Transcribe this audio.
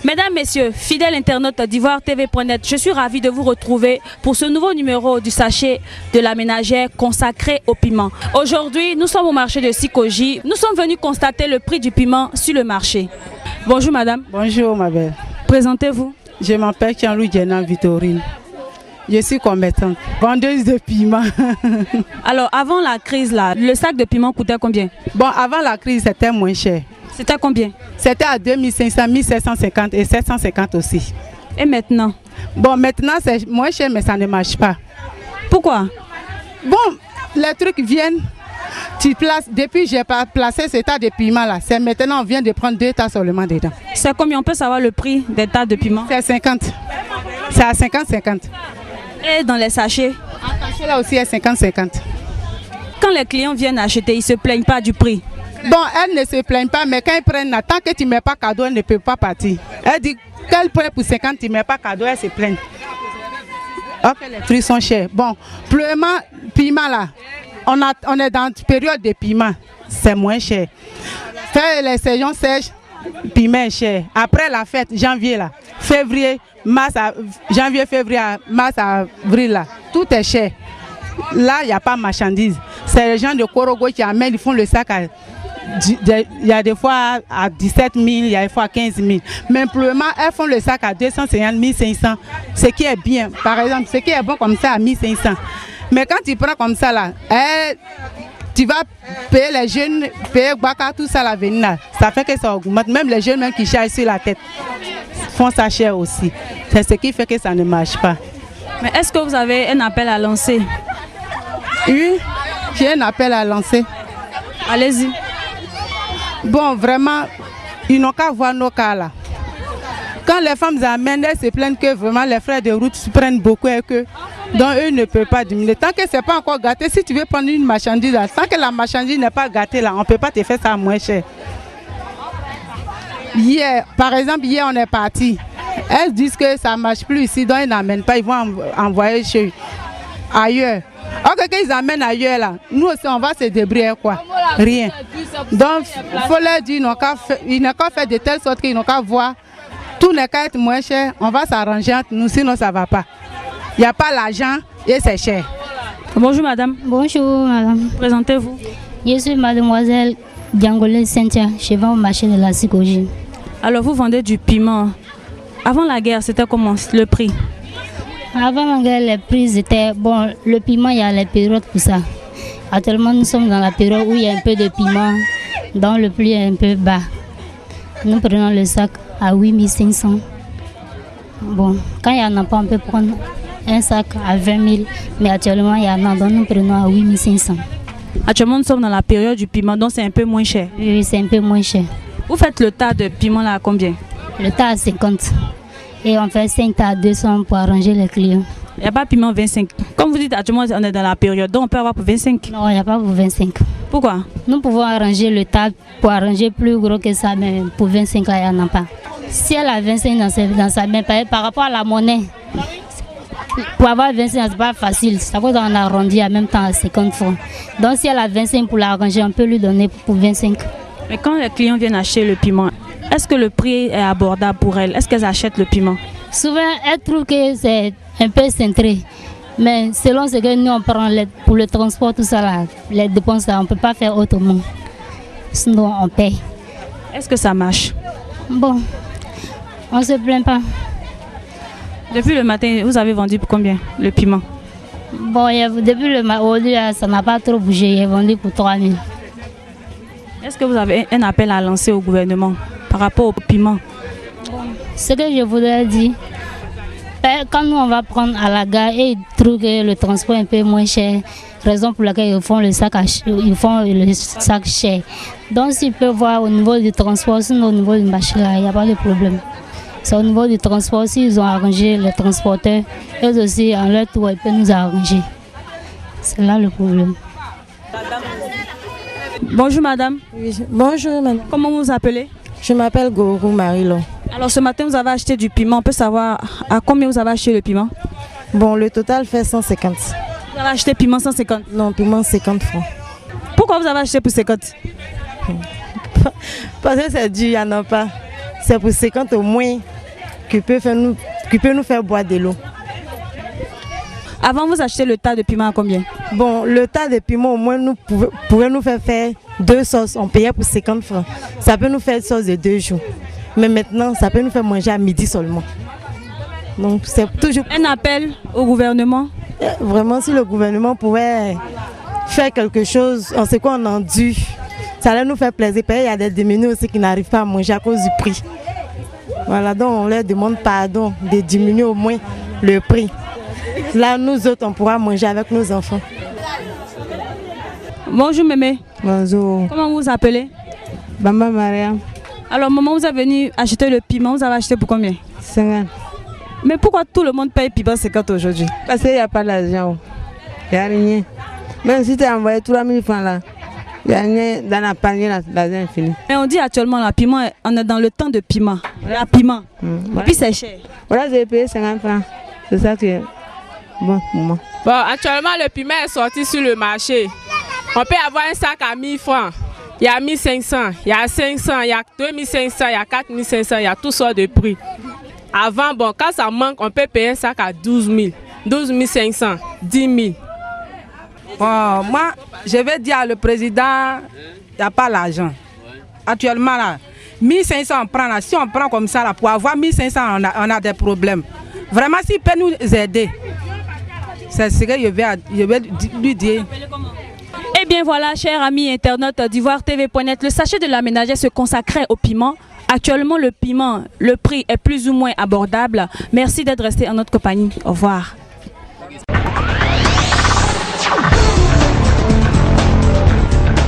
Mesdames, Messieurs, fidèles internautes d'Ivoire TV.net, je suis ravie de vous retrouver pour ce nouveau numéro du sachet de la ménagère consacré au piment. Aujourd'hui, nous sommes au marché de Sikoji. Nous sommes venus constater le prix du piment sur le marché. Bonjour madame. Bonjour ma belle. Présentez-vous. Je m'appelle Tianlou Djenan Vitorine. Je suis commettante, vendeuse de piment. Alors avant la crise là, le sac de piment coûtait combien? Bon, avant la crise, c'était moins cher. C'était combien? C'était à 2500, 1750 et 750 aussi. Et maintenant? Bon, maintenant c'est moins cher mais ça ne marche pas. Pourquoi? Bon, les trucs viennent, tu places, depuis j'ai pas placé ce tas de piment là, c'est maintenant on vient de prendre 2 tas seulement dedans. C'est combien? On peut savoir le prix des tas de piment? C'est 50. C'est à 50-50. Et dans les sachets? En sachet là aussi est 50-50. Quand les clients viennent acheter, ils ne se plaignent pas du prix? Bon, elle ne se plaignent pas, mais quand ils prennent, tant que tu ne mets pas cadeau, elle ne peut pas partir. Elle dit qu'elle prend pour 50, tu ne mets pas cadeau, elle se plaigne. Ok, les prix sont chers. Bon, pleinement, piment là, on est dans une période de piment, c'est moins cher. Faire les saisons sèches, piment est cher. Après la fête, janvier là, février, janvier, février, mars, avril là, tout est cher. Là, il n'y a pas de marchandises. C'est les gens de Korogo qui amènent, ils font le sac il y a des fois à 17 000, il y a des fois à 15 000. Mais simplement, elles font le sac à 250 1500, ce qui est bien. Par exemple, ce qui est bon comme ça à 1500. Mais quand tu prends comme ça là, tu vas payer les jeunes, payer Baka, tout ça là, venir là. Ça fait que ça augmente. Même les jeunes même qui chargent sur la tête font ça cher aussi. C'est ce qui fait que ça ne marche pas. Mais est-ce que vous avez un appel à lancer? Oui, j'ai un appel à lancer. Allez-y. Bon, vraiment, ils n'ont qu'à voir nos cas là. Quand les femmes amènent, elles se plaignent que vraiment les frais de route se prennent beaucoup et que donc eux ne peuvent pas diminuer. Tant que ce n'est pas encore gâté, si tu veux prendre une marchandise là, tant que la marchandise n'est pas gâtée là, on ne peut pas te faire ça moins cher. Hier, par exemple, hier on est parti. Elles disent que ça ne marche plus ici, donc ils n'amènent pas, ils vont envoyer chez ailleurs. Ok, quand ils amènent ailleurs là, nous aussi on va se débrouiller quoi. Rien. Donc il faut leur dire, ils n'ont qu'à faire de telle sorte qu'ils n'ont qu'à voir. Tout n'est qu'à être moins cher, on va s'arranger entre nous, sinon ça ne va pas. Il n'y a pas l'argent et c'est cher. Bonjour madame. Bonjour madame. Présentez-vous. Je suis mademoiselle Diangolé Cynthia, je vends au marché de la Sikoji. Alors vous vendez du piment. Avant la guerre, c'était comment le prix? Avant la guerre, les prix étaient bon. Le piment, il y a les périodes pour ça. Actuellement, nous sommes dans la période où il y a un peu de piment, dont le prix est un peu bas. Nous prenons le sac à 8500. Bon, quand il y en a pas, on peut prendre un sac à 20 000. Mais actuellement, il y en a, donc nous prenons à 8500. Actuellement, nous sommes dans la période du piment, donc c'est un peu moins cher. Oui, c'est un peu moins cher. Vous faites le tas de piment là à combien? Le tas à 50. Et on fait 5 tas à 200 pour arranger les clients. Il n'y a pas de piment 25. Comme vous dites, actuellement, on est dans la période, donc on peut avoir pour 25. Non, il n'y a pas pour 25. Pourquoi? Nous pouvons arranger le tas pour arranger plus gros que ça, mais pour 25, là, il n'y en a pas. Si elle a 25 dans sa main, par rapport à la monnaie, pour avoir 25, c'est pas facile. Ça cause on arrondit en même temps à 50 francs. Donc si elle a 25 pour l'arranger, on peut lui donner pour 25. Mais quand les clients viennent acheter le piment, est-ce que le prix est abordable pour elles? Est-ce qu'elles achètent le piment? Souvent, elles trouvent que c'est un peu cintré. Mais selon ce que nous on prend pour le transport, tout ça, là, les dépenses, là, on ne peut pas faire autrement. Sinon, on paye. Est-ce que ça marche? Bon, on ne se plaint pas. Depuis le matin, vous avez vendu pour combien le piment? Bon, depuis le matin, aujourd'hui, ça n'a pas trop bougé. J'ai vendu pour 3 000. Est-ce que vous avez un appel à lancer au gouvernement par rapport au piment? Ce que je voudrais dire, quand nous on va prendre à la gare et ils trouvent que le transport est un peu moins cher, raison pour laquelle ils font le sac cher. Donc s'ils peuvent voir au niveau du transport, sinon au niveau du marché, il n'y a pas de problème. C'est au niveau du transport, s'ils ont arrangé les transporteurs, eux aussi en leur tour, ils peuvent nous arranger. C'est là le problème. Bonjour madame. Oui, bonjour madame. Comment vous vous appelez? Je m'appelle Gorou Marilo. Alors ce matin vous avez acheté du piment, on peut savoir à combien vous avez acheté le piment? Bon, le total fait 150. Vous avez acheté piment 150? Non, piment 50 francs. Pourquoi vous avez acheté pour 50? Parce que c'est dur, il n'y en a pas. c'est pour 50 au moins qui peut nous faire boire de l'eau. Avant, vous achetez le tas de piment à combien? Bon, le tas de piment au moins pourrait nous faire 2 sauces. On payait pour 50 francs. Ça peut nous faire une sauce de 2 jours. Mais maintenant, ça peut nous faire manger à midi seulement. Donc, c'est toujours... Un appel au gouvernement? Vraiment, si le gouvernement pouvait faire quelque chose, on sait quoi on en dû, ça allait nous faire plaisir. Il y a des diminués aussi qui n'arrivent pas à manger à cause du prix. Voilà, donc on leur demande pardon de diminuer au moins le prix. Là, nous autres, on pourra manger avec nos enfants. Bonjour Mémé. Bonjour. Comment vous vous appelez? Bamba Maria. Alors maman, vous êtes venu acheter le piment, vous avez acheté pour combien? 50. Mais pourquoi tout le monde paye piment 50 aujourd'hui? Parce qu'il n'y a pas d'argent. Il n'y a rien. Même si tu as envoyé 3000 francs là, il n'y a rien dans la panier, l'argent est fini. Mais on dit actuellement la piment, on est dans le temps de piment. La piment. Et puis c'est cher. Voilà, j'ai payé 50 francs. C'est ça qui est bon pour moi. Bon, actuellement, le piment est sorti sur le marché. On peut avoir un sac à 1000 francs. Il y a 1500, il y a 500, il y a 2500, il y a 4500, il y a toutes sortes de prix. Avant, bon, quand ça manque, on peut payer un sac à 12 000, 12 500, 10 000. Bon, moi, je vais dire à le président, il n'y a pas l'argent. Actuellement, là, 1500 on prend là. Si on prend comme ça, là, pour avoir 1500, on a des problèmes. Vraiment, s'il peut nous aider, c'est ce que je vais lui dire. Eh bien voilà, chers amis internautes d'Ivoire TV.net, le sachet de la ménagère se consacrait au piment. Actuellement, le piment, le prix est plus ou moins abordable. Merci d'être resté en notre compagnie. Au revoir.